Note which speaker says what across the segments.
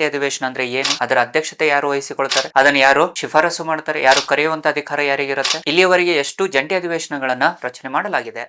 Speaker 1: ಜಂಟಿ ಅಧಿವೇಶನ ಅಂದ್ರೆ ಏನು, ಅದರ ಅಧ್ಯಕ್ಷತೆ ಯಾರು ವಹಿಸಿಕೊಳ್ತಾರೆ, ಅದನ್ನು ಯಾರು ಶಿಫಾರಸು ಮಾಡ್ತಾರೆ, ಯಾರು ಕರೆಯುವಂತ ಅಧಿಕಾರ ಯಾರಿಗಿರುತ್ತೆ, ಇಲ್ಲಿಯವರೆಗೆ ಎಷ್ಟು ಜಂಟಿ ಅಧಿವೇಶನಗಳನ್ನ ರಚನೆ ಮಾಡಲಾಗಿದೆ.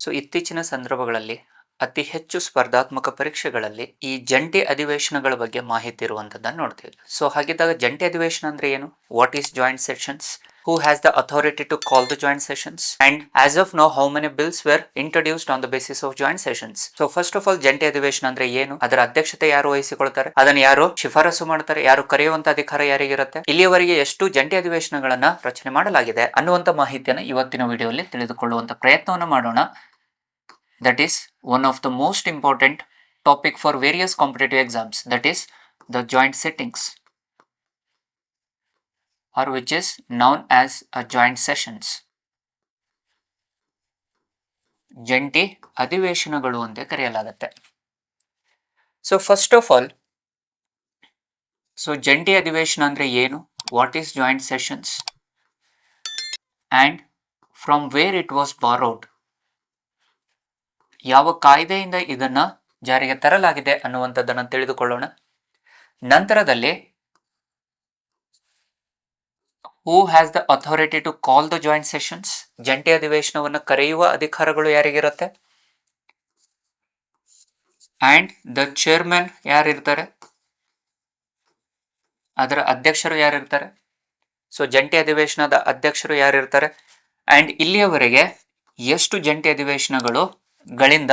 Speaker 1: ಸೊ ಇತ್ತೀಚಿನ ಸಂದರ್ಭಗಳಲ್ಲಿ ಅತಿ ಹೆಚ್ಚು ಸ್ಪರ್ಧಾತ್ಮಕ ಪರೀಕ್ಷೆಗಳಲ್ಲಿ ಈ ಜಂಟಿ ಅಧಿವೇಶನಗಳ ಬಗ್ಗೆ ಮಾಹಿತಿ ಇರುವಂತದ್ದನ್ನು ನೋಡ್ತೀವಿ. ಸೊ ಹಾಗಿದ್ದಾಗ ಜಂಟಿ ಅಧಿವೇಶನ ಅಂದ್ರೆ ಏನು, what is joint sessions, who has the authority to call the joint sessions, and as of now how many bills were introduced on the basis of joint sessions. So first of all ಜಂಟಿ ಅಧಿವೇಶನ ಅಂದ್ರೆ ಏನು, ಅದರ ಅಧ್ಯಕ್ಷತೆ ಯಾರು ವಹಿಸಿಕೊಳ್ತಾರೆ, ಅದನ್ನು ಯಾರು ಶಿಫಾರಸು ಮಾಡ್ತಾರೆ, ಯಾರು ಕರೆಯುವಂತ ಅಧಿಕಾರ ಯಾರಿಗಿರುತ್ತೆ, ಇಲ್ಲಿಯವರೆಗೆ ಎಷ್ಟು ಜಂಟಿ ಅಧಿವೇಶನಗಳನ್ನ ರಚನೆ ಮಾಡಲಾಗಿದೆ ಅನ್ನುವಂತ ಮಾಹಿತಿಯನ್ನು ಇವತ್ತಿನ ವಿಡಿಯೋಲಿ ತಿಳಿದುಕೊಳ್ಳುವಂತ ಪ್ರಯತ್ನವನ್ನು ಮಾಡೋಣ. That is one of the most important topic for various competitive exams, that is the joint sittings, or which is known as a joint sessions. ಜಂಟಿ ಅಧಿವೇಶನಗಳು ಅಂತ ಕರೆಯಲಾಗುತ್ತೆ. So first of all, so ಜಂಟಿ ಅಧಿವೇಶನ ಅಂದ್ರೆ ಏನು, what is joint sessions, and from where it was borrowed, ಯಾವ ಕಾಯ್ದೆಯಿಂದ ಇದನ್ನ ಜಾರಿಗೆ ತರಲಾಗಿದೆ ಅನ್ನುವಂಥದ್ದನ್ನು ತಿಳಿದುಕೊಳ್ಳೋಣ. ನಂತರದಲ್ಲಿ who has the authority to call the joint sessions, ಜಂಟಿ ಅಧಿವೇಶನವನ್ನು ಕರೆಯುವ ಅಧಿಕಾರಗಳು ಯಾರಿಗಿರುತ್ತೆ, ಅಂಡ್ ದ ಚೇರ್ಮನ್ ಯಾರಿರ್ತಾರೆ, ಅದರ ಅಧ್ಯಕ್ಷರು ಯಾರಿರ್ತಾರೆ. ಸೊ ಜಂಟಿ ಅಧಿವೇಶನದ ಅಧ್ಯಕ್ಷರು ಯಾರಿರ್ತಾರೆ, ಅಂಡ್ ಇಲ್ಲಿಯವರೆಗೆ ಎಷ್ಟು ಜಂಟಿ ಅಧಿವೇಶನಗಳು ಗಳಿಂದ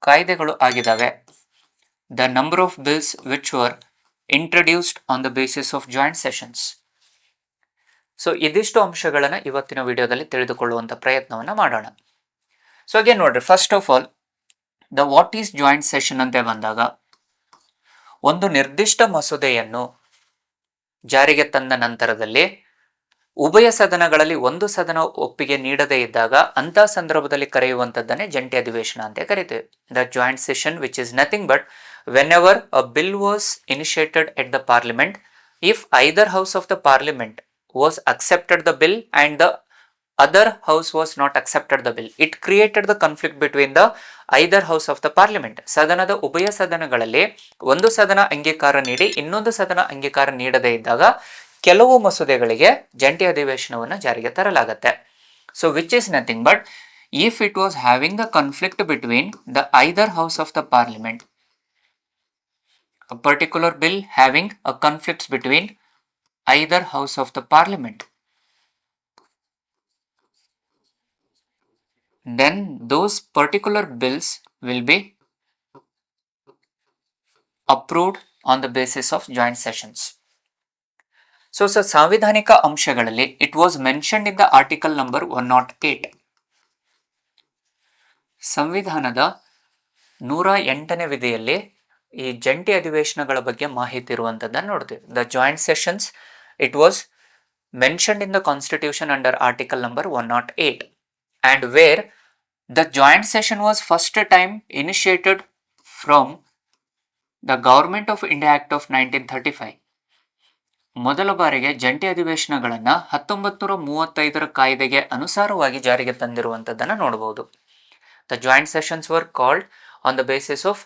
Speaker 1: ಕಾಯ್ದೆಗಳು ಆಗಿದ್ದಾವೆ, the number of bills which were introduced on the basis of joint sessions. So ಇದಿಷ್ಟು ಅಂಶಗಳನ್ನು ಇವತ್ತಿನ ವಿಡಿಯೋದಲ್ಲಿ ತಿಳಿದುಕೊಳ್ಳುವಂತ ಪ್ರಯತ್ನವನ್ನ ಮಾಡೋಣ. ಸೊ ಹಾಗೆ ನೋಡ್ರಿ, first of all the what is joint session ಅಂತ ಬಂದಾಗ, ಒಂದು ನಿರ್ದಿಷ್ಟ ಮಸೂದೆಯನ್ನು ಜಾರಿಗೆ ತಂದ ನಂತರದಲ್ಲಿ ಉಭಯ ಸದನಗಳಲ್ಲಿ ಒಂದು ಸದನ ಒಪ್ಪಿಗೆ ನೀಡದೇ ಇದ್ದಾಗ ಅಂತ ಸಂದರ್ಭದಲ್ಲಿ ಕರೆಯುವಂತದ್ದನ್ನೇ ಜಂಟಿ ಅಧಿವೇಶನ ಅಂತ ಕರಿತೇವೆ. The joint session which is nothing but whenever a bill was initiated at the parliament, if either house of the parliament was accepted the bill and the other house was not accepted the bill, it created the conflict between the either house of the parliament. ಸದನದ ಉಭಯ ಸದನಗಳಲ್ಲಿ ಒಂದು ಸದನ ಅಂಗೀಕಾರ ನೀಡಿ ಇನ್ನೊಂದು ಸದನ ಅಂಗೀಕಾರ ನೀಡದೇ ಇದ್ದಾಗ ಕೆಲವು ಮಸೂದೆಗಳಿಗೆ ಜಂಟಿ ಅಧಿವೇಶನವನ್ನು ಜಾರಿಗೆ ತರಲಾಗುತ್ತೆ. So which is nothing but if it was having the conflict between the either house of the parliament, a particular bill having a conflict between either house of the parliament, then those particular bills will be approved on the basis of joint sessions. So ಸಾಂವಿಧಾನಿಕ ಅಂಶಗಳಲ್ಲಿ it was mentioned in the article number 108. ಸಂವಿಧಾನದ 108ನೇ ವಿಧಿಯಲ್ಲಿ ಈ ಜಂಟಿ ಅಧಿವೇಶನಗಳ ಬಗ್ಗೆ ಮಾಹಿತಿ ಇರುವಂತದ್ದನ್ನು ನೋಡ್ತೀವಿ. The joint sessions it was mentioned in the constitution under article number 108, and where the joint session was first time initiated from the government of India act of 1935. ಮೊದಲ ಬಾರಿಗೆ ಜಂಟಿ ಅಧಿವೇಶನಗಳನ್ನು 1935ರ ಕಾಯ್ದೆಗೆ ಅನುಸಾರವಾಗಿ ಜಾರಿಗೆ ತಂದಿರುವಂತದ್ದನ್ನು ನೋಡಬಹುದು. The joint sessions were called on the basis of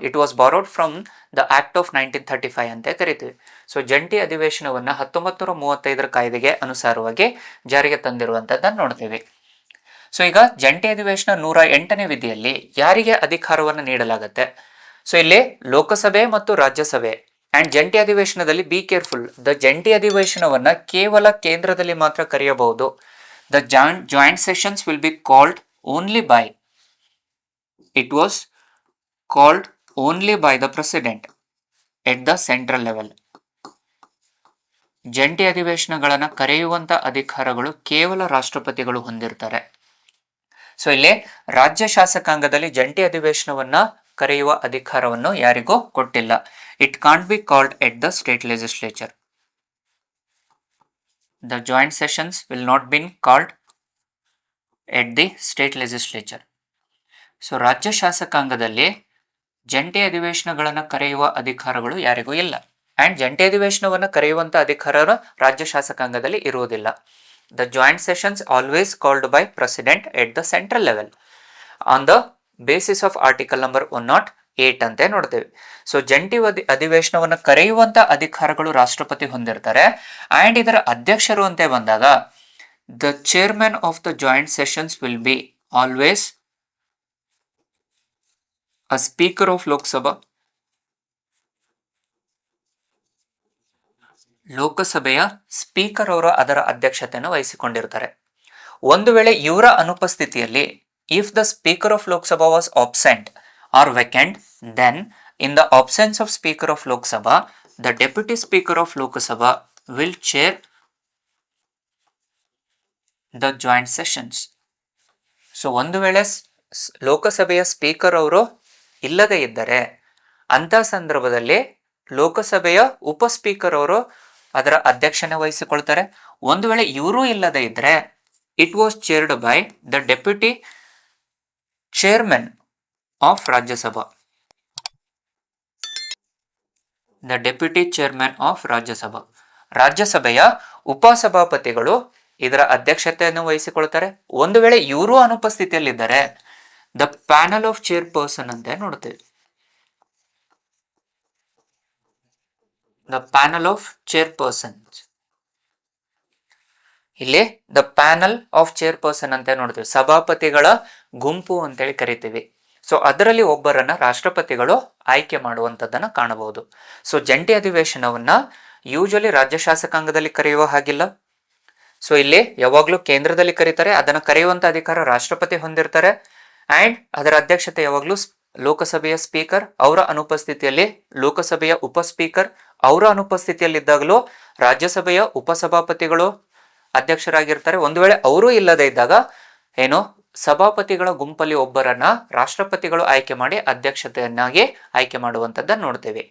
Speaker 1: it was borrowed from the act of 1935 ಅಂತ ಕರಿತೀವಿ. ಸೊ ಜಂಟಿ ಅಧಿವೇಶನವನ್ನು 1935ರ ಕಾಯ್ದೆಗೆ ಅನುಸಾರವಾಗಿ ಜಾರಿಗೆ ತಂದಿರುವಂತದ್ದನ್ನು ನೋಡ್ತೀವಿ. ಸೊ ಈಗ ಜಂಟಿ ಅಧಿವೇಶನ 108ನೇ ವಿಧಿಯಲ್ಲಿ ಯಾರಿಗೆ ಅಧಿಕಾರವನ್ನು ನೀಡಲಾಗುತ್ತೆ, ಸೊ ಇಲ್ಲಿ ಲೋಕಸಭೆ ಮತ್ತು ರಾಜ್ಯಸಭೆ. ಅಂಡ್ ಜಂಟಿ ಅಧಿವೇಶನದಲ್ಲಿ ಬಿ ಕೇರ್ಫುಲ್, ದ ಜಂಟಿ ಅಧಿವೇಶನವನ್ನ ಕೇವಲ ಕೇಂದ್ರದಲ್ಲಿ ಮಾತ್ರ ಕರೆಯಬಹುದು. The joint sessions will be called only by, it was called only by the president at the central level. ಜಂಟಿ ಅಧಿವೇಶನಗಳನ್ನು ಕರೆಯುವಂತ ಅಧಿಕಾರಗಳು ಕೇವಲ ರಾಷ್ಟ್ರಪತಿಗಳು ಹೊಂದಿರ್ತಾರೆ. ಸೊ ಇಲ್ಲಿ ರಾಜ್ಯ ಶಾಸಕಾಂಗದಲ್ಲಿ ಜಂಟಿ ಅಧಿವೇಶನವನ್ನ ಕರೆಯುವ ಅಧಿಕಾರವನ್ನು ಯಾರಿಗೂ ಕೊಟ್ಟಿಲ್ಲ. It can't be called at the state legislature. The joint sessions will not been called at the state legislature. So ರಾಜ್ಯ ಶಾಸಕಾಂಗದಲ್ಲಿ ಜಂಟಿ ಅಧಿವೇಶನಗಳನ್ನು ಕರೆಯುವ ಅಧಿಕಾರಗಳು ಯಾರಿಗೂ ಇಲ್ಲ. ಅಂಡ್ ಜಂಟಿ ಅಧಿವೇಶನವನ್ನು ಕರೆಯುವಂತ ಅಧಿಕಾರ ರಾಜ್ಯ ಶಾಸಕಾಂಗದಲ್ಲಿ ಇರುವುದಿಲ್ಲ. The joint sessions always called by president at the central level. On the basis of article number 108 ಅಂತ ನೋಡ್ತೇವೆ. ಸೊ ಜಂಟಿ ಅಧಿವೇಶನವನ್ನು ಕರೆಯುವಂತ ಅಧಿಕಾರಗಳು ರಾಷ್ಟ್ರಪತಿ ಹೊಂದಿರ್ತಾರೆ. ಅಂಡ್ ಇದರ ಅಧ್ಯಕ್ಷರು ಅಂತ ಬಂದಾಗ the chairman of the joint sessions will be always a speaker of Lok Sabha. ಲೋಕಸಭೆಯ ಸ್ಪೀಕರ್ ಅವರು ಅದರ ಅಧ್ಯಕ್ಷತೆಯನ್ನು ವಹಿಸಿಕೊಂಡಿರ್ತಾರೆ. ಒಂದು ವೇಳೆ ಇವರ ಅನುಪಸ್ಥಿತಿಯಲ್ಲಿ if the speaker of Lok Sabha was absent or vacant, then in the absence of speaker of Lok Sabha the deputy speaker of Lok Sabha will chair the joint sessions. So ಒಂದು ವೇಳೆ ಲೋಕಸಭೆಯ ಸ್ಪೀಕರ್ ಅವರು ಇಲ್ಲದೇ ಇದ್ದರೆ ಅಂತ ಸಂದರ್ಭದಲ್ಲಿ ಲೋಕಸಭೆಯ ಉಪ ಸ್ಪೀಕರ್ ಅವರು ಅದರ ಅಧ್ಯಕ್ಷತೆ ವಹಿಸಿಕೊಳ್ತಾರೆ. ಒಂದು ವೇಳೆ ಇವರೂ ಇಲ್ಲದೇ ಇದ್ರೆ it was chaired by the deputy chairman of Rajya Sabha. The deputy chairman of Rajya Sabha, ರಾಜ್ಯಸಭೆಯ ಉಪಸಭಾಪತಿಗಳು ಇದರ ಅಧ್ಯಕ್ಷತೆಯನ್ನು ವಹಿಸಿಕೊಳ್ತಾರೆ. ಒಂದು ವೇಳೆ ಇವರು ಅನುಪಸ್ಥಿತಿಯಲ್ಲಿದ್ದರೆ ದ ಪ್ಯಾನಲ್ ಆಫ್ ಚೇರ್ಪರ್ಸನ್ ಅಂತ ನೋಡ್ತೇವೆ. ದ ಪ್ಯಾನಲ್ ಆಫ್ ಚೇರ್ಪರ್ಸನ್, ಇಲ್ಲಿ ದ ಪ್ಯಾನಲ್ ಆಫ್ ಚೇರ್ಪರ್ಸನ್ ಅಂತ ನೋಡ್ತೀವಿ, ಸಭಾಪತಿಗಳ ಗುಂಪು ಅಂತೇಳಿ ಕರಿತೀವಿ. ಸೊ ಅದರಲ್ಲಿ ಒಬ್ಬರನ್ನ ರಾಷ್ಟ್ರಪತಿಗಳು ಆಯ್ಕೆ ಮಾಡುವಂಥದ್ದನ್ನು ಕಾಣಬಹುದು. ಸೊ ಜಂಟಿ ಅಧಿವೇಶನವನ್ನ ಯೂಶಲಿ ರಾಜ್ಯ ಶಾಸಕಾಂಗದಲ್ಲಿ ಕರೆಯುವ ಹಾಗಿಲ್ಲ. ಸೊ ಇಲ್ಲಿ ಯಾವಾಗಲೂ ಕೇಂದ್ರದಲ್ಲಿ ಕರೀತಾರೆ, ಅದನ್ನು ಕರೆಯುವಂತ ಅಧಿಕಾರ ರಾಷ್ಟ್ರಪತಿ ಹೊಂದಿರ್ತಾರೆ. ಅಂಡ್ ಅದರ ಅಧ್ಯಕ್ಷತೆ ಯಾವಾಗಲೂ ಲೋಕಸಭೆಯ ಸ್ಪೀಕರ್, ಅವರ ಅನುಪಸ್ಥಿತಿಯಲ್ಲಿ ಲೋಕಸಭೆಯ ಉಪ ಸ್ಪೀಕರ್, ಅವರ ಅನುಪಸ್ಥಿತಿಯಲ್ಲಿದ್ದಾಗಲೂ ರಾಜ್ಯಸಭೆಯ ಉಪಸಭಾಪತಿಗಳು ಅಧ್ಯಕ್ಷರಾಗಿರ್ತಾರೆ. ಒಂದು ವೇಳೆ ಅವರು ಇಲ್ಲದೆ ಇದ್ದಾಗ ಏನು ಸಭಾಪತಿಗಳ ಗುಂಪಲ್ಲಿ ಒಬ್ಬರನ್ನ ರಾಷ್ಟ್ರಪತಿಗಳು ಆಯ್ಕೆ ಮಾಡಿ ಅಧ್ಯಕ್ಷತೆಯನ್ನಾಗಿ ಆಯ್ಕೆ ಮಾಡುವಂಥದ್ದನ್ನು ನೋಡ್ತೇವೆ.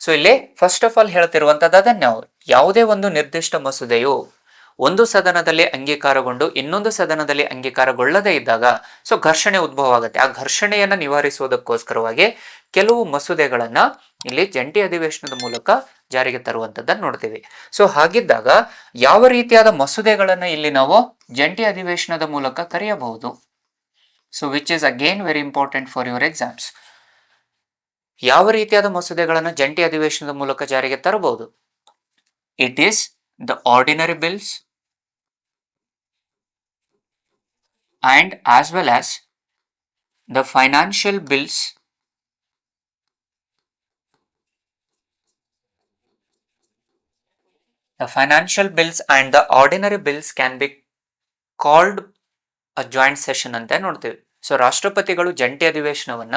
Speaker 1: ಸೊ ಇಲ್ಲಿ ಫಸ್ಟ್ ಆಫ್ ಆಲ್ ಹೇಳ್ತಿರುವಂತದ್ದು ಅದನ್ನ ಯಾವುದೇ ಒಂದು ನಿರ್ದಿಷ್ಟ ಮಸೂದೆಯು ಒಂದು ಸದನದಲ್ಲಿ ಅಂಗೀಕಾರಗೊಂಡು ಇನ್ನೊಂದು ಸದನದಲ್ಲಿ ಅಂಗೀಕಾರಗೊಳ್ಳದೇ ಇದ್ದಾಗ ಸೊ ಘರ್ಷಣೆ ಉದ್ಭವ ಆಗುತ್ತೆ. ಆ ಘರ್ಷಣೆಯನ್ನ ನಿವಾರಿಸುವುದಕ್ಕೋಸ್ಕರವಾಗಿ ಕೆಲವು ಮಸೂದೆಗಳನ್ನ ಇಲ್ಲಿ ಜಂಟಿ ಅಧಿವೇಶನದ ಮೂಲಕ ಜಾರಿಗೆ ತರುವಂತದ್ದನ್ನು ನೋಡ್ತೀವಿ. ಸೊ ಹಾಗಿದ್ದಾಗ ಯಾವ ರೀತಿಯಾದ ಮಸೂದೆಗಳನ್ನ ಇಲ್ಲಿ ನಾವು ಜಂಟಿ ಅಧಿವೇಶನದ ಮೂಲಕ ಕರೆಯಬಹುದು? So which is again very important for your exams. ಯಾವ ರೀತಿಯಾದ ಮಸೂದೆಗಳನ್ನ ಜಂಟಿ ಅಧಿವೇಶನದ ಮೂಲಕ ಜಾರಿಗೆ ತರಬಹುದು? It is the ordinary bills and as well as the financial bills and the ordinary bills can be called a joint session ಅಂತ ನೋಡ್ತೀವಿ. So ರಾಷ್ಟ್ರಪತಿಗಳು ಜಂಟಿ ಅಧಿವೇಶನವನ್ನ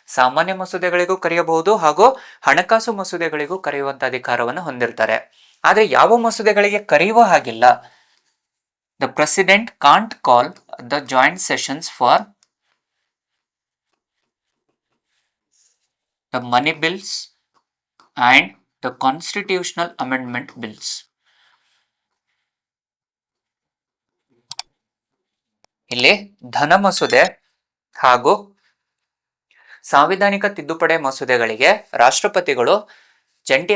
Speaker 1: ಸಾಮಾನ್ಯ ಮಸೂದೆಗಳಿಗೂ ಕರೆಯಬಹುದು ಹಾಗೂ ಹಣಕಾಸು ಮಸೂದೆಗಳಿಗೂ ಕರೆಯುವಂತ ಅಧಿಕಾರವನ್ನು ಹೊಂದಿರ್ತಾರೆ. ಆದ್ರೆ ಯಾವ ಮಸೂದೆಗಳಿಗೆ ಕರೆಯುವ ಹಾಗಿಲ್ಲ. The president can't call the joint sessions for the money bills and the constitutional amendment bills. ಇಲ್ಲಿ ಧನ ಮಸೂದೆ ಹಾಗೂ ಸಾಂವಿಧಾನಿಕ ತಿದ್ದುಪಡಿ ಮಸೂದೆಗಳಿಗೆ ರಾಷ್ಟ್ರಪತಿಗಳು ಜಂಟಿ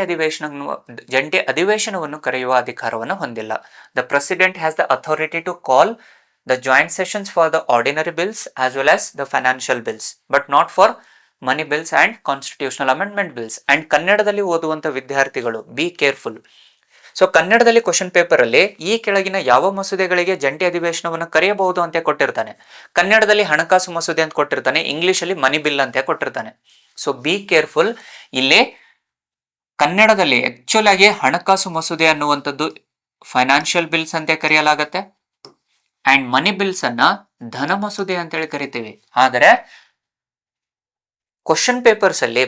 Speaker 1: ಅಧಿವೇಶನವನ್ನು ಕರೆಯುವ ಅಧಿಕಾರವನ್ನು ಹೊಂದಿಲ್ಲ. The president has the authority to call the joint sessions for the ordinary bills as well as the financial bills, but not for money bills and constitutional amendment bills. And ಕನ್ನಡದಲ್ಲಿ ಓದುವಂತ ವಿದ್ಯಾರ್ಥಿಗಳು ಬಿ ಕೇರ್ಫುಲ್. ಸೊ ಕನ್ನಡದಲ್ಲಿ question paper ಅಲ್ಲಿ ಈ ಕೆಳಗಿನ ಯಾವ ಮಸೂದೆಗಳಿಗೆ ಜಂಟಿ ಅಧಿವೇಶನವನ್ನು ಕರೆಯಬಹುದು ಅಂತ ಕೊಟ್ಟಿರ್ತಾನೆ. ಕನ್ನಡದಲ್ಲಿ ಹಣಕಾಸು ಮಸೂದೆ ಅಂತ ಕೊಟ್ಟಿರ್ತಾನೆ, ಇಂಗ್ಲಿಷ್ ಅಲ್ಲಿ ಮನಿ ಬಿಲ್ ಅಂತ ಕೊಟ್ಟಿರ್ತಾನೆ. So be careful. ಇಲ್ಲಿ ಕನ್ನಡದಲ್ಲಿ ಆಕ್ಚುಲ್ ಆಗಿ ಹಣಕಾಸು ಮಸೂದೆ ಅನ್ನುವಂಥದ್ದು ಫೈನಾನ್ಷಿಯಲ್ ಬಿಲ್ಸ್ ಅಂತ ಕರೆಯಲಾಗತ್ತೆ ಅಂಡ್ ಮನಿ ಬಿಲ್ಸ್ ಅನ್ನ ಧನ ಮಸೂದೆ ಅಂತೇಳಿ ಕರಿತೀವಿ. ಆದರೆ ಕ್ವಶನ್ ಪೇಪರ್ಸ್ ಅಲ್ಲಿ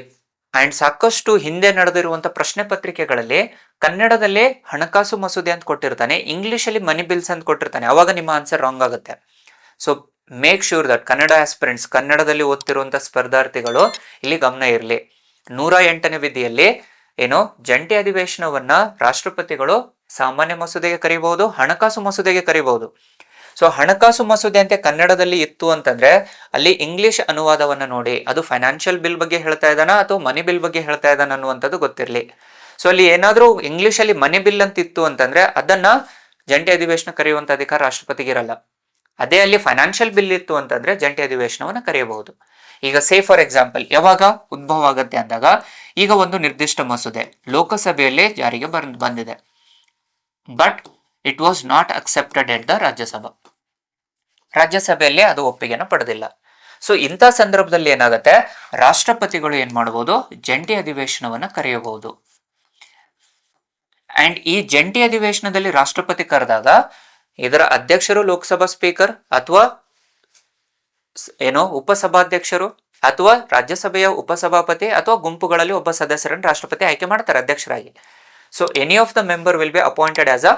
Speaker 1: ಅಂಡ್ ಸಾಕಷ್ಟು ಹಿಂದೆ ನಡೆದಿರುವಂತ ಪ್ರಶ್ನೆ ಪತ್ರಿಕೆಗಳಲ್ಲಿ ಕನ್ನಡದಲ್ಲಿ ಹಣಕಾಸು ಮಸೂದೆ ಅಂತ ಕೊಟ್ಟಿರ್ತಾನೆ, ಇಂಗ್ಲಿಷ್ ಅಲ್ಲಿ ಮನಿ ಬಿಲ್ಸ್ ಅಂತ ಕೊಟ್ಟಿರ್ತಾನೆ. ಅವಾಗ ನಿಮ್ಮ ಆನ್ಸರ್ ರಾಂಗ್ ಆಗುತ್ತೆ. So make sure that Kannada aspirants, ಕನ್ನಡದಲ್ಲಿ ಓದ್ತಿರುವಂತ ಸ್ಪರ್ಧಾರ್ಥಿಗಳು ಇಲ್ಲಿ ಗಮನ ಇರಲಿ. 108ನೇ ವಿಧಿಯಲ್ಲಿ ಏನು ಜಂಟಿ ಅಧಿವೇಶನವನ್ನ ರಾಷ್ಟ್ರಪತಿಗಳು ಸಾಮಾನ್ಯ ಮಸೂದೆಗೆ ಕರೀಬಹುದು, ಹಣಕಾಸು ಮಸೂದೆಗೆ ಕರೀಬಹುದು. ಸೊ ಹಣಕಾಸು ಮಸೂದೆ ಅಂತ ಕನ್ನಡದಲ್ಲಿ ಇತ್ತು ಅಂತಂದ್ರೆ ಅಲ್ಲಿ ಇಂಗ್ಲಿಷ್ ಅನುವಾದವನ್ನ ನೋಡಿ ಅದು ಫೈನಾನ್ಷಿಯಲ್ ಬಿಲ್ ಬಗ್ಗೆ ಹೇಳ್ತಾ ಇದ್ದಾನ ಅಥವಾ ಮನಿ ಬಿಲ್ ಬಗ್ಗೆ ಹೇಳ್ತಾ ಇದ್ದಾನ ಅನ್ನುವಂಥದ್ದು ಗೊತ್ತಿರಲಿ. ಸೊ ಅಲ್ಲಿ ಏನಾದ್ರೂ ಇಂಗ್ಲಿಷ್ ಅಲ್ಲಿ ಮನಿ ಬಿಲ್ ಅಂತ ಇತ್ತು ಅಂತಂದ್ರೆ ಅದನ್ನ ಜಂಟಿ ಅಧಿವೇಶನ ಕರೆಯುವಂತ ಅಧಿಕಾರ ರಾಷ್ಟ್ರಪತಿಗೆ ಇರಲ್ಲ. ಅದೇ ಅಲ್ಲಿ ಫೈನಾನ್ಷಿಯಲ್ ಬಿಲ್ ಇತ್ತು ಅಂತಂದ್ರೆ ಜಂಟಿ ಅಧಿವೇಶನವನ್ನು ಕರೆಯಬಹುದು. ಈಗ ಸೇ ಫಾರ್ ಎಕ್ಸಾಂಪಲ್ ಯಾವಾಗ ಉದ್ಭವ ಆಗುತ್ತೆ ಅಂದಾಗ, ಈಗ ಒಂದು ನಿರ್ದಿಷ್ಟ ಮಸೂದೆ ಲೋಕಸಭೆಯಲ್ಲಿ ಜಾರಿಗೆ ಬಂದಿದೆ, but it was not accepted at the Rajya Sabha. ರಾಜ್ಯಸಭೆಯಲ್ಲಿ ಅದು ಒಪ್ಪಿಗೆನ ಪಡೆದಿಲ್ಲ. ಸೊ ಇಂಥ ಸಂದರ್ಭದಲ್ಲಿ ಏನಾಗುತ್ತೆ, ರಾಷ್ಟ್ರಪತಿಗಳು ಏನ್ ಮಾಡಬಹುದು, ಜಂಟಿ ಅಧಿವೇಶನವನ್ನ ಕರೆಯಬಹುದು. ಅಂಡ್ ಈ ಜಂಟಿ ಅಧಿವೇಶನದಲ್ಲಿ ರಾಷ್ಟ್ರಪತಿ ಕರೆದಾಗ ಇದರ ಅಧ್ಯಕ್ಷರು ಲೋಕಸಭಾ ಸ್ಪೀಕರ್ ಅಥವಾ ಉಪಸಭಾಧ್ಯಕ್ಷರು ಅಥವಾ ರಾಜ್ಯಸಭೆಯ ಉಪಸಭಾಪತಿ ಅಥವಾ ಗುಂಪುಗಳಲ್ಲಿ ಒಬ್ಬ ಸದಸ್ಯರನ್ನು ರಾಷ್ಟ್ರಪತಿ ಆಯ್ಕೆ ಮಾಡ್ತಾರೆ ಅಧ್ಯಕ್ಷರಾಗಿ. So any of the member will be appointed as a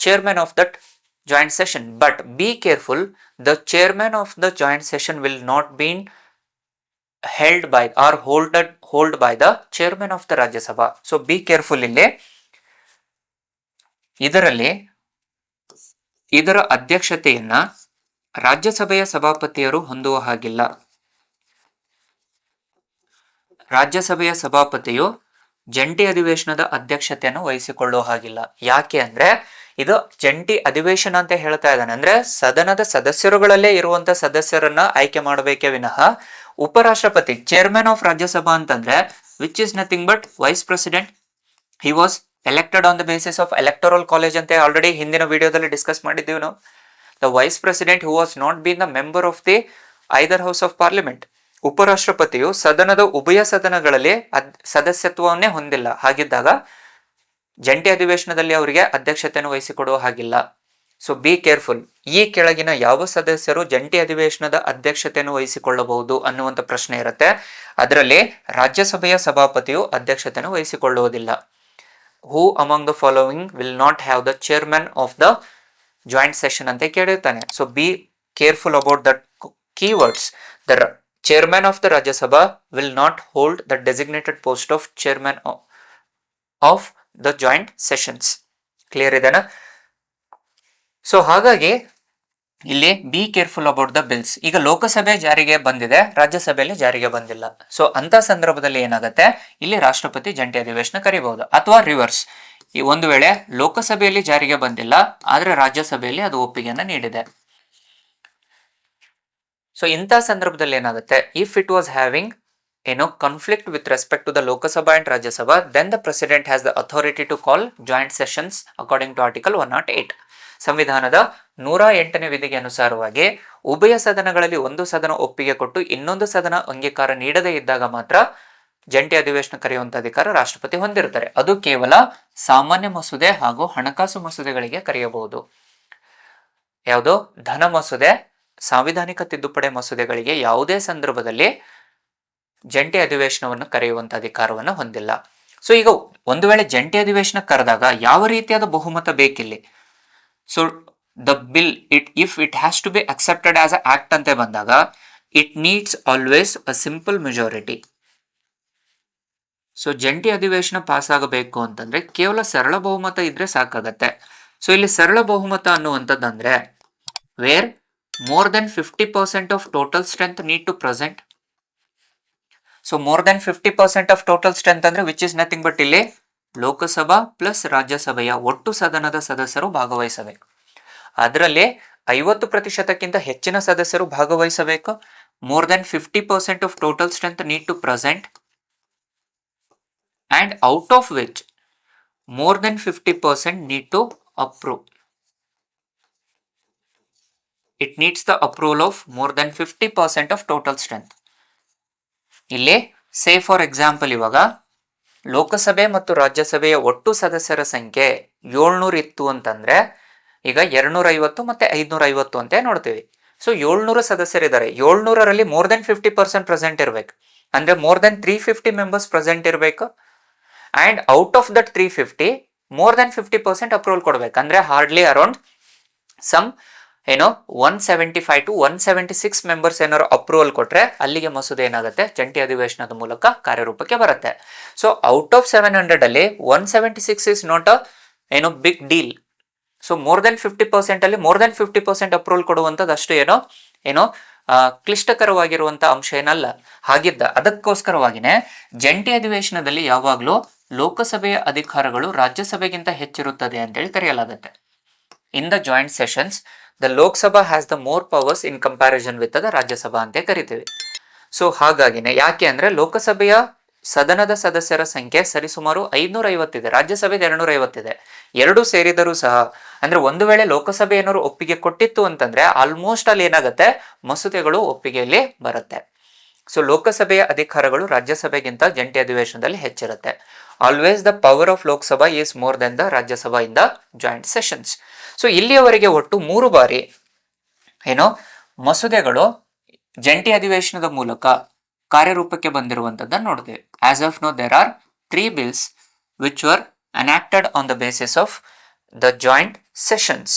Speaker 1: chairman of that joint session, but be careful, the chairman of the joint session will not be held by or hold by the chairman of the Rajya Sabha. So be careful. ಇಲ್ಲಿ ಇದರ ಅಧ್ಯಕ್ಷತೆಯನ್ನ ರಾಜ್ಯಸಭೆಯ ಸಭಾಪತಿಯರು ಹೊಂದುವ ಹಾಗಿಲ್ಲ. ರಾಜ್ಯಸಭೆಯ ಸಭಾಪತಿಯು ಜಂಟಿ ಅಧಿವೇಶನದ ಅಧ್ಯಕ್ಷತೆಯನ್ನು ವಹಿಸಿಕೊಳ್ಳುವ ಹಾಗಿಲ್ಲ. ಯಾಕೆ ಅಂದ್ರೆ ಇದು ಜಂಟಿ ಅಧಿವೇಶನ ಅಂತ ಹೇಳ್ತಾ ಇದ್ದಾನೆ, ಅಂದ್ರೆ ಸದನದ ಸದಸ್ಯರುಗಳಲ್ಲೇ ಇರುವಂತ ಸದಸ್ಯರನ್ನ ಆಯ್ಕೆ ಮಾಡಬೇಕೇ ವಿನಃ ಉಪರಾಷ್ಟ್ರಪತಿ ಚೇರ್ಮನ್ ಆಫ್ ರಾಜ್ಯಸಭಾ ಅಂತಂದ್ರೆ which is nothing but vice president. He was elected on the basis of electoral college ಅಂತ ಆಲ್ರೆಡಿ ಹಿಂದಿನ ವಿಡಿಯೋದಲ್ಲಿ ಡಿಸ್ಕಸ್ ಮಾಡಿದ್ದೀವಿ ನಾವು. The vice president who was not been the member of the either house of parliament. ಉಪರಾಷ್ಟ್ರಪತಿಯು ಸದನದ ಉಭಯ ಸದನಗಳಲ್ಲಿ ಸದಸ್ಯತ್ವವನ್ನೇ ಹೊಂದಿಲ್ಲ. ಹಾಗಿದ್ದಾಗ ಜಂಟಿ ಅಧಿವೇಶನದಲ್ಲಿ ಅವರಿಗೆ ಅಧ್ಯಕ್ಷತೆಯನ್ನು ವಹಿಸಿಕೊಡುವ ಹಾಗಿಲ್ಲ. So be careful. ಈ ಕೆಳಗಿನ ಯಾವ ಸದಸ್ಯರು ಜಂಟಿ ಅಧಿವೇಶನದ ಅಧ್ಯಕ್ಷತೆಯನ್ನು ವಹಿಸಿಕೊಳ್ಳಬಹುದು ಅನ್ನುವಂಥ ಪ್ರಶ್ನೆ ಇರುತ್ತೆ. ಅದರಲ್ಲಿ ರಾಜ್ಯಸಭೆಯ ಸಭಾಪತಿಯು ಅಧ್ಯಕ್ಷತೆಯನ್ನು ವಹಿಸಿಕೊಳ್ಳುವುದಿಲ್ಲ. Who among the following will not have the chairman of the joint session ಅಂತ ಕೇಳಿರ್ತಾನೆ. So be careful about that keywords. The chairman of the Rajya Sabha will not hold the designated post of chairman of the joint sessions. Clear ಇದೆನಾ? So ಹಾಗಾಗಿ ಇಲ್ಲಿ B careful about the bills. ಈಗ ಲೋಕಸಭೆ ಜಾರಿಗೆ ಬಂದಿದೆ, ರಾಜ್ಯಸಭೆಯಲ್ಲಿ ಜಾರಿಗೆ ಬಂದಿಲ್ಲ. So ಅಂತ ಸಂದರ್ಭದಲ್ಲಿ ಏನಾಗುತ್ತೆ, ಇಲ್ಲಿ ರಾಷ್ಟ್ರಪತಿ ಜಂಟಿ ಅಧಿವೇಶನ ಕರೀಬಹುದು. ಅಥವಾ ರಿವರ್ಸ್, ಈ ಒಂದು ವೇಳೆ ಲೋಕಸಭೆಯಲ್ಲಿ ಜಾರಿಗೆ ಬಂದಿಲ್ಲ ಆದ್ರೆ ರಾಜ್ಯಸಭೆಯಲ್ಲಿ ಅದು ಒಪ್ಪಿಗೆಯನ್ನು ನೀಡಿದೆ. ಸೊ ಇಂಥ ಸಂದರ್ಭದಲ್ಲಿ ಏನಾಗುತ್ತೆ, if it was having conflict with respect to the Lok Sabha and Rajya Sabha, then the President has the authority to call joint sessions according to Article 108. ಸಂವಿಧಾನದ 108ನೇ ವಿಧಿಗೆ ಅನುಸಾರವಾಗಿ ಉಭಯ ಸದನಗಳಲ್ಲಿ ಒಂದು ಸದನ ಒಪ್ಪಿಗೆ ಕೊಟ್ಟು ಇನ್ನೊಂದು ಸದನ ಅಂಗೀಕಾರ ನೀಡದೇ ಇದ್ದಾಗ ಮಾತ್ರ ಜಂಟಿ ಅಧಿವೇಶನ ಕರೆಯುವಂತ ಅಧಿಕಾರ ರಾಷ್ಟ್ರಪತಿ ಹೊಂದಿರುತ್ತಾರೆ. ಅದು ಕೇವಲ ಸಾಮಾನ್ಯ ಮಸೂದೆ ಹಾಗೂ ಹಣಕಾಸು ಮಸೂದೆಗಳಿಗೆ ಕರೆಯಬಹುದು. ಯಾವುದೋ ಧನ ಮಸೂದೆ, ಸಾಂವಿಧಾನಿಕ ತಿದ್ದುಪಡಿ ಮಸೂದೆಗಳಿಗೆ ಯಾವುದೇ ಸಂದರ್ಭದಲ್ಲಿ ಜಂಟಿ ಅಧಿವೇಶನವನ್ನು ಕರೆಯುವಂತ ಅಧಿಕಾರವನ್ನು ಹೊಂದಿಲ್ಲ. ಸೊ ಈಗ ಒಂದು ವೇಳೆ ಜಂಟಿ ಅಧಿವೇಶನ ಕರೆದಾಗ ಯಾವ ರೀತಿಯಾದ ಬಹುಮತ ಬೇಕಿಲ್ಲಿ? So the bill if it has to be accepted as a act ಅಂತ ಬಂದಾಗ it needs always a simple majority. So ಜಂಟಿ ಅಧಿವೇಶನ ಪಾಸ್ ಆಗಬೇಕು ಅಂತಂದ್ರೆ ಕೇವಲ ಸರಳ ಬಹುಮತ ಇದ್ರೆ ಸಾಕಾಗತ್ತೆ. ಸೊ ಇಲ್ಲಿ ಸರಳ ಬಹುಮತ ಅನ್ನುವಂಥದ್ದಂದ್ರೆ wear more than 50% of total strength need to present. So more than 50% of total strength ಅಂದ್ರೆ which is nothing but ಇಲ್ಲಿ ಲೋಕಸಭಾ ಪ್ಲಸ್ ರಾಜ್ಯಸಭೆಯ ಒಟ್ಟು ಸದನದ ಸದಸ್ಯರು ಭಾಗವಹಿಸಬೇಕು. ಅದರಲ್ಲಿ 50%ಕ್ಕಿಂತ ಹೆಚ್ಚಿನ ಸದಸ್ಯರು ಭಾಗವಹಿಸಬೇಕು. more than 50% of total strength need to present and out of which more than 50% need to approve. It needs the approval of more than 50% of total strength. ಇಲ್ಲಿ ಸೇ ಫಾರ್ ಎಕ್ಸಾಂಪಲ್ ಇವಾಗ ಲೋಕಸಭೆ ಮತ್ತು ರಾಜ್ಯಸಭೆಯ ಒಟ್ಟು ಸದಸ್ಯರ ಸಂಖ್ಯೆ 700 ಇತ್ತು ಅಂತಂದ್ರೆ ಈಗ 250 ಮತ್ತೆ 550 ಅಂತ ನೋಡ್ತೀವಿ. ಸೊ 700 ಸದಸ್ಯರಿದ್ದಾರೆ, 700ರಲ್ಲಿ more than 50% ಪ್ರೆಸೆಂಟ್ ಇರಬೇಕು. ಅಂದ್ರೆ more than 350 ಮೆಂಬರ್ಸ್ ಪ್ರೆಸೆಂಟ್ ಇರಬೇಕು. And out of that 350 more than 50% approval ಕೊಡ್ಬೇಕು. ಅಂದ್ರೆ hardly around some 175 to 176 members ಏನಾದ್ರು ಅಪ್ರೂವಲ್ ಕೊಟ್ರೆ ಅಲ್ಲಿಗೆ ಮಸೂದೆ ಏನಾಗುತ್ತೆ, ಜಂಟಿ ಅಧಿವೇಶನದ ಮೂಲಕ ಕಾರ್ಯರೂಪಕ್ಕೆ ಬರುತ್ತೆ. ಸೊ ಔಟ್ ಆಫ್ 700 ಅಲ್ಲಿ 176 is not a big deal. So more than 50% ಅಲ್ಲಿ more than 50% ಅಪ್ರೂವಲ್ ಕೊಡುವಂಥದ್ದು ಅಷ್ಟು ಕ್ಲಿಷ್ಟಕರವಾಗಿರುವಂತ ಅಂಶ ಏನಲ್ಲ. ಅದಕ್ಕೋಸ್ಕರವಾಗಿನೇ ಜಂಟಿ ಅಧಿವೇಶನದಲ್ಲಿ ಯಾವಾಗಲೂ ಲೋಕಸಭೆಯ ಅಧಿಕಾರಗಳು ರಾಜ್ಯಸಭೆಗಿಂತ ಹೆಚ್ಚಿರುತ್ತದೆ ಅಂತೇಳಿ ಕರೆಯಲಾಗುತ್ತೆ. In the joint sessions, the Lok Sabha has the more powers in comparison with the Rajya Sabha ಅಂತ ಕರಿತೀವಿ. ಸೊ ಹಾಗಾಗಿನೇ, ಯಾಕೆ ಅಂದ್ರೆ ಲೋಕಸಭೆಯ ಸದನದ ಸದಸ್ಯರ ಸಂಖ್ಯೆ ಸರಿಸುಮಾರು 550 ಇದೆ, ರಾಜ್ಯಸಭೆಗೆ 250 ಇದೆ. ಎರಡು ಸೇರಿದರೂ ಸಹ ಅಂದ್ರೆ ಒಂದು ವೇಳೆ ಲೋಕಸಭೆ ಏನಾದ್ರು ಒಪ್ಪಿಗೆ ಕೊಟ್ಟಿತ್ತು ಅಂತಂದ್ರೆ ಆಲ್ಮೋಸ್ಟ್ ಅಲ್ಲಿ ಏನಾಗುತ್ತೆ, ಮಸೂದೆಗಳು ಒಪ್ಪಿಗೆಯಲ್ಲಿ ಬರುತ್ತೆ. ಸೊ ಲೋಕಸಭೆಯ ಅಧಿಕಾರಗಳು ರಾಜ್ಯಸಭೆಗಿಂತ ಜಂಟಿ ಅಧಿವೇಶನದಲ್ಲಿ ಹೆಚ್ಚಿರುತ್ತೆ. Always the power of Lok Sabha is more than the Rajya Sabha in the joint sessions. So ಇಲ್ಲಿಯವರೆಗೆ ಒಟ್ಟು 3 ಬಾರಿ ಏನೋ ಮಸೂದೆಗಳು ಜಂಟಿ ಅಧಿವೇಶನದ ಮೂಲಕ ಕಾರ್ಯರೂಪಕ್ಕೆ ಬಂದಿರುವಂತದ್ದನ್ನು ನೋಡ್ತೇವೆ. As of now there are 3 bills which were enacted on the basis of the joint sessions.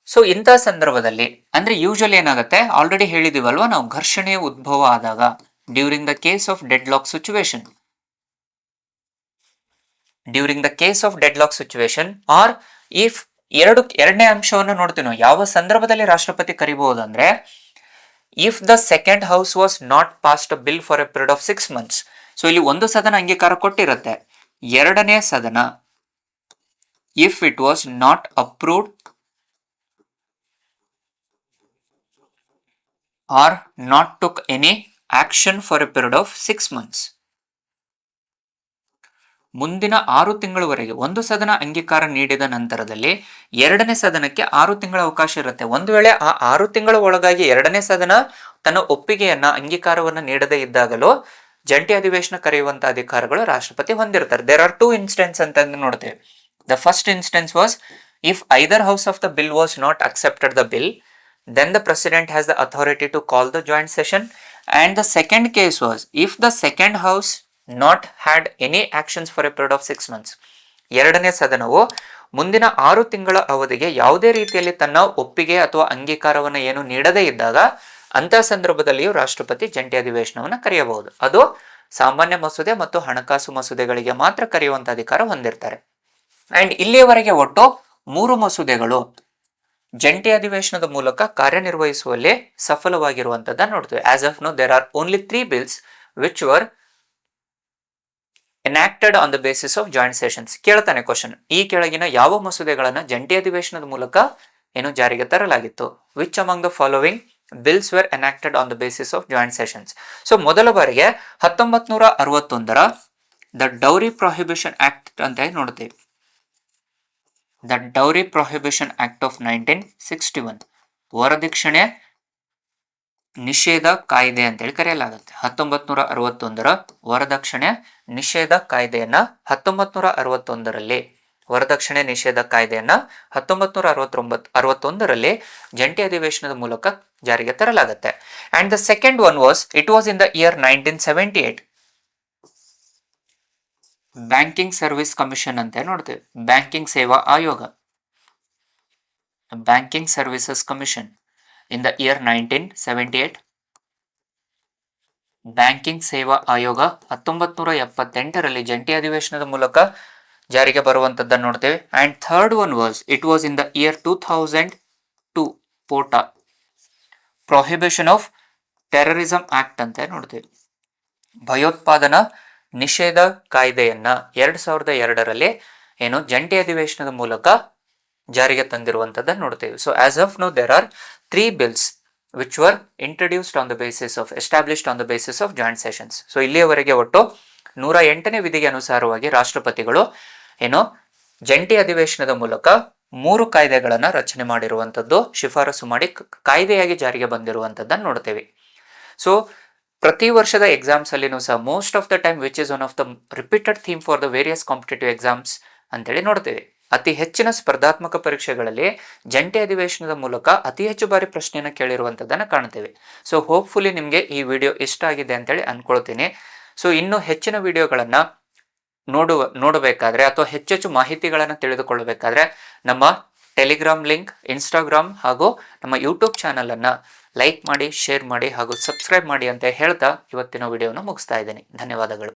Speaker 1: So ಇಂಥ ಸಂದರ್ಭದಲ್ಲಿ ಅಂದ್ರೆ ಯೂಶಲಿ ಏನಾಗುತ್ತೆ, ಆಲ್ರೆಡಿ ಹೇಳಿದೀವಲ್ವಾ ನಾವು, ಘರ್ಷಣೆಯ ಉದ್ಭವ ಆದಾಗ during the case of dead lock situation or if ಎರಡನೇ ಅಂಶವನ್ನು ನೋಡ್ತೀವಿ ನಾವು. ಯಾವ ಸಂದರ್ಭದಲ್ಲಿ ರಾಷ್ಟ್ರಪತಿ ಕರಿಬಹುದು ಅಂದ್ರೆ, if the second house was not passed a bill for a period of 6 months. So ಇಲ್ಲಿ ಒಂದು ಸದನ ಅಂಗೀಕಾರ ಕೊಟ್ಟಿರುತ್ತೆ, ಎರಡನೇ ಸದನ if it was not approved or not took any action for a period of 6 months. ಮುಂದಿನ 6 ತಿಂಗಳವರೆಗೆ ಒಂದು ಸದನ ಅಂಗೀಕಾರ ನೀಡಿದ ನಂತರದಲ್ಲಿ ಎರಡನೇ ಸದನಕ್ಕೆ 6 ತಿಂಗಳ ಅವಕಾಶ ಇರುತ್ತೆ. ಒಂದು ವೇಳೆ ಆ 6 ತಿಂಗಳ ಒಳಗಾಗಿ ಎರಡನೇ ಸದನ ತನ್ನ ಒಪ್ಪಿಗೆಯನ್ನ, ಅಂಗೀಕಾರವನ್ನ ನೀಡದೇ ಇದ್ದಾಗಲೂ ಜಂಟಿ ಅಧಿವೇಶನ ಕರೆಯುವಂತ ಅಧಿಕಾರಗಳು ರಾಷ್ಟ್ರಪತಿ ಹೊಂದಿರ್ತಾರೆ. ದೇರ್ ಆರ್ 2 instances ಅಂತ ನೋಡ್ತೇವೆ. The first instance was if either house of the bill was not accepted the bill, then the president has the authority to call the joint session. And the second case was if the second house not had any actions for a period of 6 months. ಎರಡನೇ ಸದನವು ಮುಂದಿನ 6 ತಿಂಗಳ ಅವಧಿಗೆ ಯಾವುದೇ ರೀತಿಯಲ್ಲಿ ತನ್ನ ಒಪ್ಪಿಗೆ ಅಥವಾ ಅಂಗೀಕಾರವನ್ನು ಏನು ನೀಡದೇ ಇದ್ದಾಗ ಅಂತ ಸಂದರ್ಭದಲ್ಲಿಯೂ ರಾಷ್ಟ್ರಪತಿ ಜಂಟಿ ಅಧಿವೇಶನವನ್ನು ಕರೆಯಬಹುದು. ಅದು ಸಾಮಾನ್ಯ ಮಸೂದೆ ಮತ್ತು ಹಣಕಾಸು ಮಸೂದೆಗಳಿಗೆ ಮಾತ್ರ ಕರೆಯುವಂತ ಅಧಿಕಾರ ಹೊಂದಿರ್ತಾರೆ. ಅಂಡ್ ಇಲ್ಲಿಯವರೆಗೆ ಒಟ್ಟು 3 ಮಸೂದೆಗಳು ಜಂಟಿ ಅಧಿವೇಶನದ ಮೂಲಕ ಕಾರ್ಯನಿರ್ವಹಿಸುವಲ್ಲಿ ಸಫಲವಾಗಿರುವಂತದ್ದನ್ನು ನೋಡ್ತೇವೆ. As of now there are only 3 bills which were enacted on the basis of joint sessions. ಕೇಳ್ತಾನೆ ಕ್ವಶನ್, ಈ ಕೆಳಗಿನ ಯಾವ ಮಸೂದೆಗಳನ್ನ ಜಂಟಿ ಅಧಿವೇಶನದ ಮೂಲಕ ಏನು ಜಾರಿಗೆ ತರಲಾಗಿತ್ತು? Which among the following bills were enacted on the basis of joint sessions. So ಮೊದಲ ಬಾರಿಗೆ 1961ರ ದ ಡೌರಿ ಪ್ರೊಹಿಬಿಷನ್ ಆಕ್ಟ್ ಅಂತ ನೋಡ್ತೇವೆ. The dowry prohibition act of 1961, ವರದಕ್ಷಿಣೆ ನಿಷೇಧ ಕಾಯ್ದೆ ಅಂತೇಳಿ ಕರೆಯಲಾಗುತ್ತೆ. 1961ರ ವರದಕ್ಷಿಣೆ ನಿಷೇಧ ಕಾಯ್ದೆಯನ್ನ 1961ರಲ್ಲಿ ವರದಕ್ಷಿಣೆ ನಿಷೇಧ ಕಾಯ್ದೆಯನ್ನ 1961ರಲ್ಲಿ ಜಂಟಿ ಅಧಿವೇಶನದ ಮೂಲಕ ಜಾರಿಗೆ ತರಲಾಗುತ್ತೆ. And the second one was it was in the year 1978. Banking service commission ಅಂತ ನೋಡ್ತೇವೆ. ಬ್ಯಾಂಕಿಂಗ್ ಸೇವಾ ಆಯೋಗ, banking services commission in the year 1978. Banking ಸೇವಾ ಆಯೋಗ 1978ರಲ್ಲಿ ಜಂಟಿ ಅಧಿವೇಶನದ ಮೂಲಕ ಜಾರಿಗೆ ಬರುವಂತದ್ದನ್ನು ನೋಡ್ತೇವೆ. And third one was it was in the year 2002. POTA, prohibition of terrorism act ಅಂತ ನೋಡ್ತೇವೆ. ಭಯೋತ್ಪಾದನಾ ನಿಷೇಧ ಕಾಯ್ದೆಯನ್ನ 2002ರಲ್ಲಿ ಏನು ಜಂಟಿ ಅಧಿವೇಶನದ ಮೂಲಕ ಜಾರಿಗೆ ತಂದಿರುವಂತದ್ದನ್ನು ನೋಡ್ತೇವೆ. So as of now there are 3 bills which were introduced on the basis of established on the basis of joint sessions. So ಇಲ್ಲಿಯವರೆಗೆ ಒಟ್ಟು 108ನೇ ವಿಧಿಗೆ ಅನುಸಾರವಾಗಿ ರಾಷ್ಟ್ರಪತಿಗಳು ಏನು ಜಂಟಿ ಅಧಿವೇಶನದ ಮೂಲಕ 3 ಕಾಯ್ದೆಗಳನ್ನ ರಚನೆ ಮಾಡಿರುವಂತದ್ದು, ಶಿಫಾರಸು ಮಾಡಿ ಕಾಯ್ದೆಯಾಗಿ ಜಾರಿಗೆ ಬಂದಿರುವಂತದ್ದನ್ನು ನೋಡ್ತೇವೆ. ಸೊ ಪ್ರತಿ ವರ್ಷದ ಎಕ್ಸಾಮ್ಸ್ ಅಲ್ಲಿನೂ ಸಹ most of the time which is one of the repeated theme for the various competitive exams ಅಂತೇಳಿ ನೋಡ್ತೇವೆ. ಅತಿ ಹೆಚ್ಚಿನ ಸ್ಪರ್ಧಾತ್ಮಕ ಪರೀಕ್ಷೆಗಳಲ್ಲಿ ಜಂಟಿ ಅಧಿವೇಶನದ ಮೂಲಕ ಅತಿ ಹೆಚ್ಚು ಬಾರಿ ಪ್ರಶ್ನೆಯನ್ನು ಕೇಳಿರುವಂತದ್ದನ್ನು ಕಾಣ್ತೇವೆ. ಸೊ ಹೋಪ್ಫುಲಿ ನಿಮಗೆ ಈ ವಿಡಿಯೋ ಇಷ್ಟ ಆಗಿದೆ ಅಂತೇಳಿ ಅನ್ಕೊಳ್ತೀನಿ. ಸೊ ಇನ್ನು ಹೆಚ್ಚಿನ ವಿಡಿಯೋಗಳನ್ನ ನೋಡಬೇಕಾದ್ರೆ ಅಥವಾ ಹೆಚ್ಚೆಚ್ಚು ಮಾಹಿತಿಗಳನ್ನು ತಿಳಿದುಕೊಳ್ಳಬೇಕಾದ್ರೆ ನಮ್ಮ ಟೆಲಿಗ್ರಾಮ್ ಲಿಂಕ್, ಇನ್ಸ್ಟಾಗ್ರಾಮ್ ಹಾಗೂ ನಮ್ಮ ಯೂಟ್ಯೂಬ್ ಚಾನಲ್ ಅನ್ನ ಲೈಕ್ ಮಾಡಿ, ಶೇರ್ ಮಾಡಿ ಹಾಗೂ ಸಬ್ಸ್ಕ್ರೈಬ್ ಮಾಡಿ ಅಂತ ಹೇಳ್ತಾ ಇವತ್ತಿನ ವಿಡಿಯೋನ ಮುಗಿಸ್ತಾ ಇದ್ದೀನಿ. ಧನ್ಯವಾದಗಳು.